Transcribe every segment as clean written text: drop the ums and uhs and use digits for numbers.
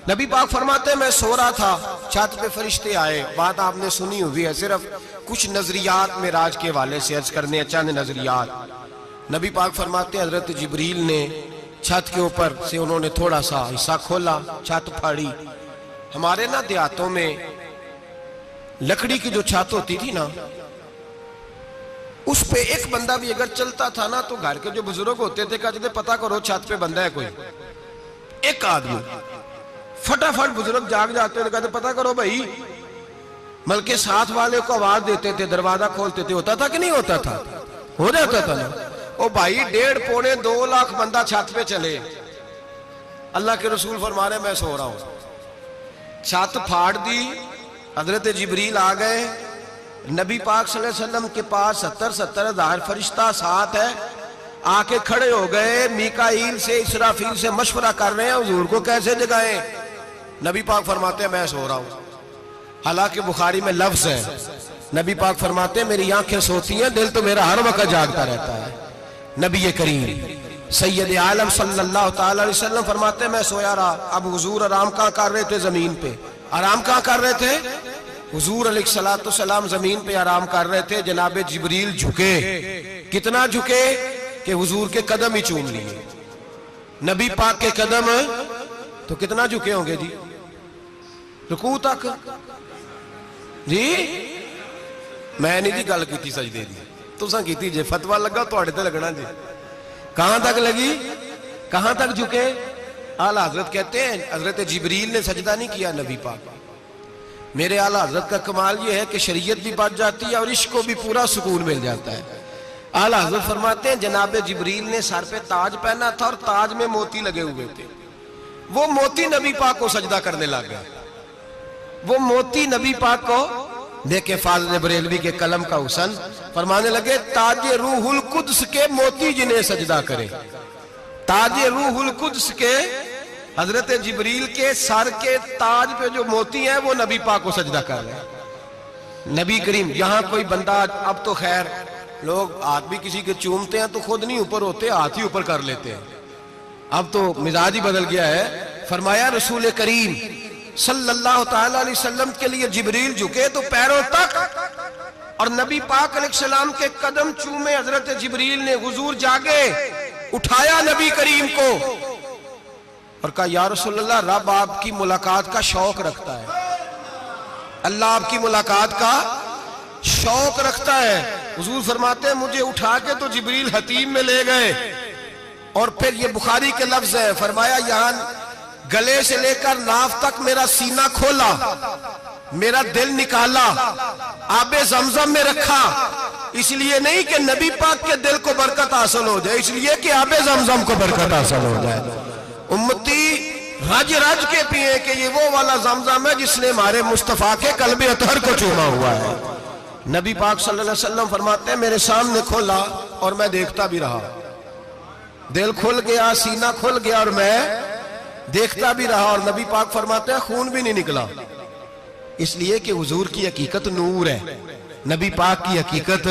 नबी पाक फरमाते मैं सो रहा था, छत पे फरिश्ते आए। बात आपने सुनी हुई है, सिर्फ कुछ नजरियात मेराज के हवाले से अर्ज करने, चंद नजरियात। नबी पाक फरमाते हजरत जिब्रील ने छत के ऊपर से उन्होंने थोड़ा सा हिस्सा खोला, छत फाड़ी। हमारे ना देहातों में लकड़ी की जो छत होती थी ना, उस पे एक बंदा भी अगर चलता था ना, तो घर के जो बुजुर्ग होते थे कहते पता करो छत पे बंदा है कोई। एक आदमी फटाफट बुजुर्ग जाग जाते थे, कहते पता करो भाई। बल्कि साथ वाले को आवाज देते थे, दरवाजा खोलते थे। होता था कि नहीं होता था? हो जाता था ना। ओ भाई 1.5 पौने 2 लाख बंदा छत पे चले। अल्लाह के रसूल फरमा रहे मैं सो रहा हूं। छत फाड़ दी, हजरत जिब्रील आ गए। नबी पाक सल्लल्लाहु अलैहि वसल्लम के पास 70 हज़ार फरिश्ता साथ है, आके खड़े हो गए। मीकाईल से इसराफील से मशवरा कर रहे हैं हुजूर को कैसे जगाएं। नबी पाक फरमाते हैं मैं सो रहा हूं। हालांकि बुखारी में लफ्ज है, नबी पाक फरमाते हैं मेरी आंखें सोती हैं, दिल तो मेरा हर वक्त जागता रहता है। नबी करीम सैयद आलम सल्लल्लाहु तआला अलैहि वसल्लम फरमाते हैं मैं सोया रहा। अब हुजूर आराम कहां कर रहे थे? जमीन पे। आराम कहां कर रहे थे? हुजूर अलैहिस्सलाम जमीन पे आराम कर रहे थे। जनाबे जिब्रील झुके। कितना झुके कि हुजूर के कदम ही चूम लिए। नबी पाक के कदम तो कितना झुके होंगे जी? रुकू तक जी। मैं नहीं जी गल की सजदे दी, तुसां कीती जे। फतवा लगा तुहाडे ते लगना जी। कहां तक लगी? कहां तक झुके? आला हजरत कहते हैं हजरत जिब्रील ने सजदा नहीं किया नबी पाक। मेरे आला हजरत का कमाल ये है कि शरीयत भी बच जाती है और इश्क को भी पूरा सुकून मिल जाता है। आला हजरत फरमाते हैं जनाबे जिब्रील ने सर पे ताज पहना था और ताज में मोती लगे हुए थे। वो मोती नबी पाक को सजदा करने लग गया। वो मोती नबी पाक को देखे फाज़िल बरेलवी के कलम का हुसन फरमाने लगे ताजे रूहुल कुद्स के मोती जिन्हें सजदा करे। ताजे रूहुल कुद्स के हजरत जिब्रील के सर के ताज पे जो मोती हैं वो नबी पाक को सजदा कर रहे हैं। नबी करीम यहां कोई बंदा, अब तो खैर लोग हाथ भी किसी के चूमते हैं तो खुद नहीं ऊपर होते, हाथ ही ऊपर कर लेते हैं। अब तो मिजाज ही बदल गया है। फरमाया रसूल करीम सल्लल्लाहु तआला अलैहि वसल्लम के लिए जिब्रील झुके तो पैरों तक, और नबी पाक अलैहिस्सलाम के कदम चूमे। हजरत जिब्रील ने हुजूर जागे, उठाया नबी करीम को और कहा या रसूलल्लाह, रब आपकी मुलाकात का शौक रखता है, अल्लाह आपकी मुलाकात का शौक रखता है। हुजूर फरमाते हैं मुझे उठा के तो जिब्रील हतीम में ले गए। और फिर ये बुखारी के लफ्ज है, फरमाया यहां गले से लेकर नाफ तक मेरा सीना खोला, मेरा दिल निकाला, आबे जमजम में रखा। इसलिए नहीं कि नबी पाक के दिल को बरकत हासिल हो जाए, इसलिए कि आबे जमजम को बरकत हासिल हो जाए। उम्मती रज रज के पिए कि ये वो वाला जमजम है जिसने हमारे मुस्तफा के कल्बे अतहर को चूमा हुआ है। नबी पाक सल्लल्लाहु अलैहि वसल्लम फरमाते हैं मेरे सामने खोला और मैं देखता भी रहा। दिल खुल गया, सीना खुल गया और मैं देखता भी रहा। और नबी पाक फरमाते हैं खून भी नहीं निकला, इसलिए कि हुजूर की हकीकत नूर है, नबी पाक की हकीकत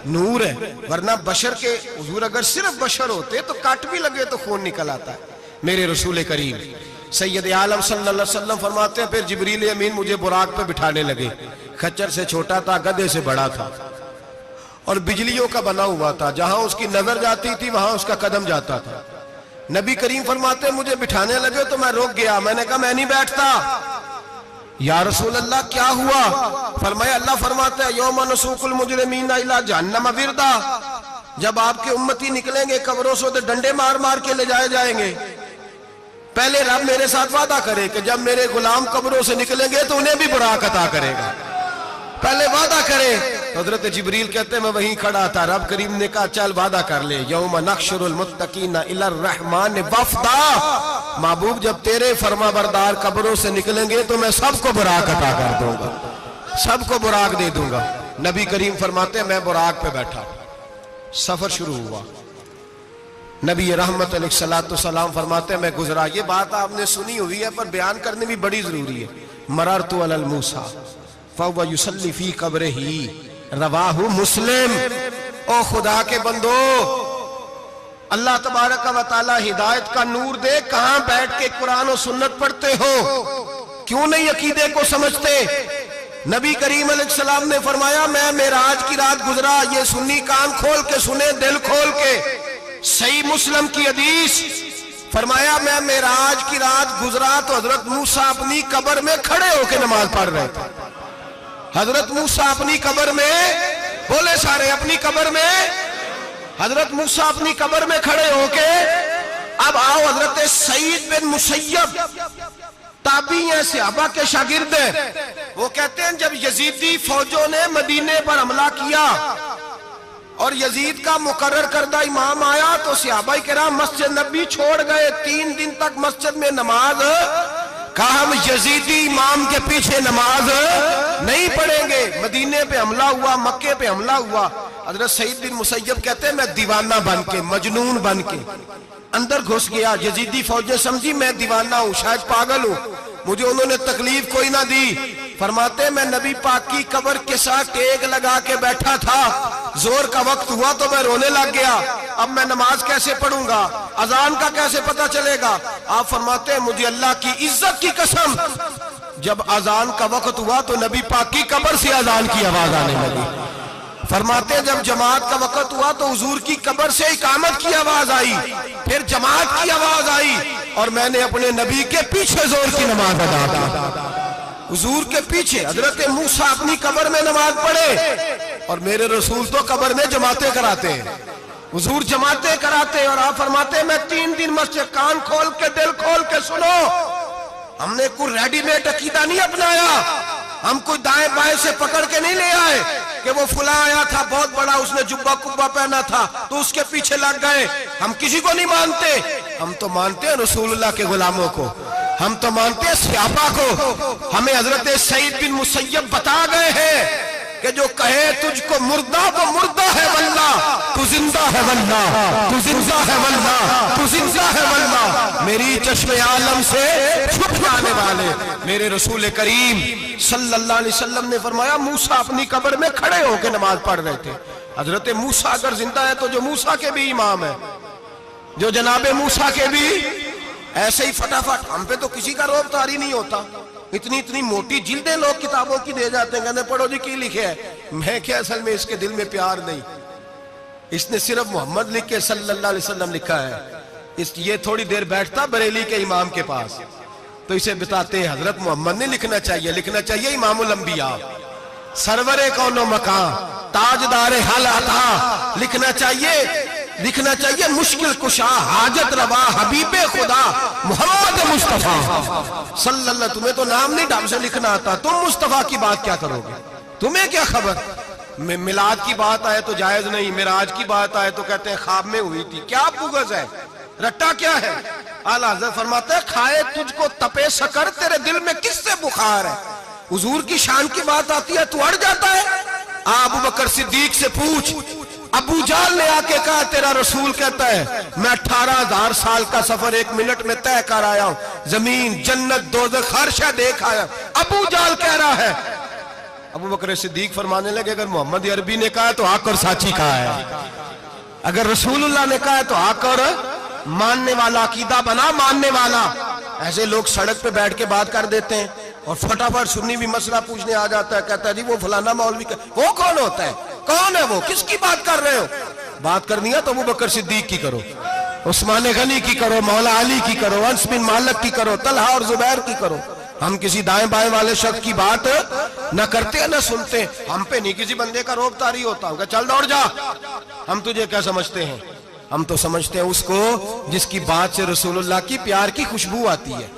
नूर है। वरना बशर के हुजूर अगर सिर्फ बशर होते तो काट भी लगे तो खून निकल आता है। मेरे रसूल करीम सैयद आलम सल्लल्लाहु अलैहि वसल्लम फरमाते हैं फिर जिब्रील अमीन मुझे बुराक पे बिठाने लगे। खच्चर से छोटा था, गधे से बड़ा था और बिजलियों का बना हुआ था। जहां उसकी नजर जाती थी वहां उसका कदम जाता था। नबी करीम फरमाते मुझे बिठाने लगे तो मैं रुक गया। मैंने कहा मैं नहीं बैठता। या रसूल अल्लाह क्या हुआ? फरमाया अल्लाह फरमाते हैं यौम नसूकुल मुजरिमीन इला जहन्नम विरदा, जब आपके उम्मती निकलेंगे कब्रों से तो डंडे मार मार के ले जाए जाएंगे। पहले रब मेरे साथ वादा करे कि जब मेरे गुलाम कब्रों से निकलेंगे तो उन्हें भी बुराक अता करेगा, पहले वादा करे। हजरत जिब्रील कहते मैं वहीं खड़ा था। रब करीम ने कहा चल वादा कर ले, यौम नहशुरुल मुत्तकीना इलर रहमान वफदा, महबूब जब तेरे फरमा बरदार कब्रों से निकलेंगे तो मैं सबको बुराक अता कर दूंगा, सबको बुराक दे दूंगा। नबी करीम फरमाते मैं बुराक पे बैठा, सफर शुरू हुआ। नबी रहमत अलैहिस्सलाम फरमाते मैं गुजरा। ये बात आपने सुनी हुई है पर बयान करनी भी बड़ी जरूरी है। मररतु अलल मूसा फहुव युसल्ली फी कब्रिही, रवाहु मुस्लिम। ओ खुदा के बंदो, अल्लाह तबारक व तआला हिदायत का नूर दे। कहां बैठ के कुरान और सुन्नत पढ़ते हो? क्यों नहीं अकीदे को समझते? नबी करीम अलैहिस्सलाम ने फरमाया, मैं मेराज की रात गुजरा। ये सुन्नी कान खोल के सुने, दिल खोल के। सही मुस्लिम की हदीस, फरमाया मैं मेराज की रात गुजरा तो हजरत मूसा अपनी कब्र में खड़े होकर नमाज पढ़ रहे थे। हजरत मूसा अपनी कब्र में, बोले सारे, अपनी कब्र में, हजरत मूसा अपनी कब्र में खड़े होके। अब आओ, हजरत सईद बिन मुसय्यब ताबी हैं, सहाबा के शागिर्द हैं। वो कहते हैं जब यजीदी फौजों ने मदीने पर हमला किया और यजीद का मुकर्रर करदा इमाम आया तो सहाबाए किराम मस्जिद नबी छोड़ गए। 3 दिन तक मस्जिद में नमाज, कहा हम यजीदी इमाम के पीछे नमाज नहीं पढ़ेंगे। मदीने पे हमला हुआ, मक्के पे हमला हुआ। हजरत सईद बिन मुसय्यब कहते हैं मैं दीवाना बन के, मजनून बन के अंदर घुस गया। यजीदी फौजें समझी मैं दीवाना हूं, शायद पागल हूं, मुझे उन्होंने तकलीफ कोई ना दी। फरमाते मैं नबी पाक की कब्र के साथ टेक लगा के बैठा था, जोर का वक्त हुआ तो मैं रोने लग गया। अब मैं नमाज कैसे पढ़ूंगा, अजान का कैसे पता चलेगा? आप फरमाते हैं मुझे अल्लाह की इज्जत की कसम, जब अजान का वक्त हुआ तो नबी पाक की कब्र से अजान की आवाज आने लगी। फरमाते जब जमात का वक्त हुआ तो हुजूर की कब्र से इकामत की आवाज आई, फिर जमात की आवाज आई और मैंने अपने नबी के पीछे जोर की नमाज अदा की। हुजूर के पीछे हजरत मूसा अपनी कब्र में नमाज पढ़े और मेरे रसूल तो कब्र में जमातें कराते हैं। हुजूर जमातें कराते और आप फरमाते मैं 3 दिन मस्जिद, कान खोल के, दिल खोल के सुनो। हमने कोई रेडीमेड अकीदा नहीं अपनाया, हम कोई दाएं बाएं से पकड़ के नहीं ले आए कि वो फुला आया था बहुत बड़ा, उसने जुब्बा कुब्बा पहना था तो उसके पीछे लग गए। हम किसी को नहीं मानते, हम तो मानते हैं रसूलुल्लाह के गुलामों को, हम तो मानते हैं सहाबा को। हमें हजरत सईद बिन मुसय्यब बता गए हैं कि जो कहे तुझको मुर्दा वो मुर्दा है वल्ला, तू जिंदा है वल्ला, तू जिंदा है वल्ला, तू जिंदा है वल्ला। मेरी चश्मे आलम से छुप जाने वाले मेरे रसूल करीम सल्लल्लाहु अलैहि वसल्लम ने फरमाया मूसा अपनी कब्र में खड़े होकर नमाज पढ़ रहे थे। हजरत मूसा अगर जिंदा है तो जो मूसा के भी इमाम है, जो जनाबे मूसा के भी ऐसे ही फटाफट। हम पे तो किसी का रोब तारी नहीं होता, इतनी इतनी मोटी जिल्दें लोग किताबों की दे जाते हैं, कहते पढ़ो जी की लिखे है। मैं क्या, असल में इसके दिल में प्यार नहीं, इसने सिर्फ मोहम्मद लिख के सल्लल्लाहु अलैहि वसल्लम लिखा है। ये थोड़ी देर बैठता बरेली के इमाम के पास तो इसे बताते हैं हजरत मोहम्मद ने लिखना चाहिए, लिखना चाहिए इमामुल अंबिया, सरवरे कौनो मकान, ताजदारे हल अता, लिखना चाहिए, लिखना चाहिए मुश्किल कुशा, हाजत रवा, हबीबे खुदा मोहम्मद मुस्तफा सल्लल्लाहु। तुम्हें तो नाम नहीं ढंग से लिखना आता, तुम मुस्तफा की बात क्या करोगे? तुम्हें क्या खबर? मिलाद की बात आए तो जायज नहीं, मिराज की बात आए तो कहते हैं ख्वाब में हुई थी। क्या बुगज है, रट्टा क्या है? आला हज़रत फरमाते हैं खाए तुझको तपे शकर, तेरे दिल में किससे बुखार है? हुजूर की शान की बात आती है तू अड़ जाता है। अबू बकर सिद्दीक से पूछ, अबू जाल ने आके कहा तेरा रसूल कहता है मैं 18,000 साल का सफर 1 मिनट में तय कर आया हूं, जमीन जन्नत दोज़ख हर शय देख आया। अबू जाल कह रहा है। अबू बकर सिद्दीक फरमाने लगे अगर मोहम्मद अरबी ने कहा तो आकर साची कहा है, अगर रसूलुल्लाह ने कहा तो आकर मानने वाला, अकीदा बना मानने वाला। ऐसे लोग सड़क पे बैठ के बात कर देते हैं और फटाफट सुन्नी भी मसला पूछने आ जाता है, कहता है जी वो फलाना मौलवी, वो कौन होता है, कौन है वो, किसकी बात कर रहे हो? बात करनी है तो अबू बकर सिद्दीक की करो, उस्मान गनी की करो, मौला अली की करो, अंस बिन मालिक की करो, तलहा और जुबैर की करो। हम किसी दाएं बाएं वाले शख्स की बात न करते न सुनते। हम पे नहीं किसी बंदे का रोब तारी होता, चल दौड़ जा, हम तुझे क्या समझते हैं? हम तो समझते हैं उसको जिसकी बात से रसूलुल्लाह की प्यार की खुशबू आती है।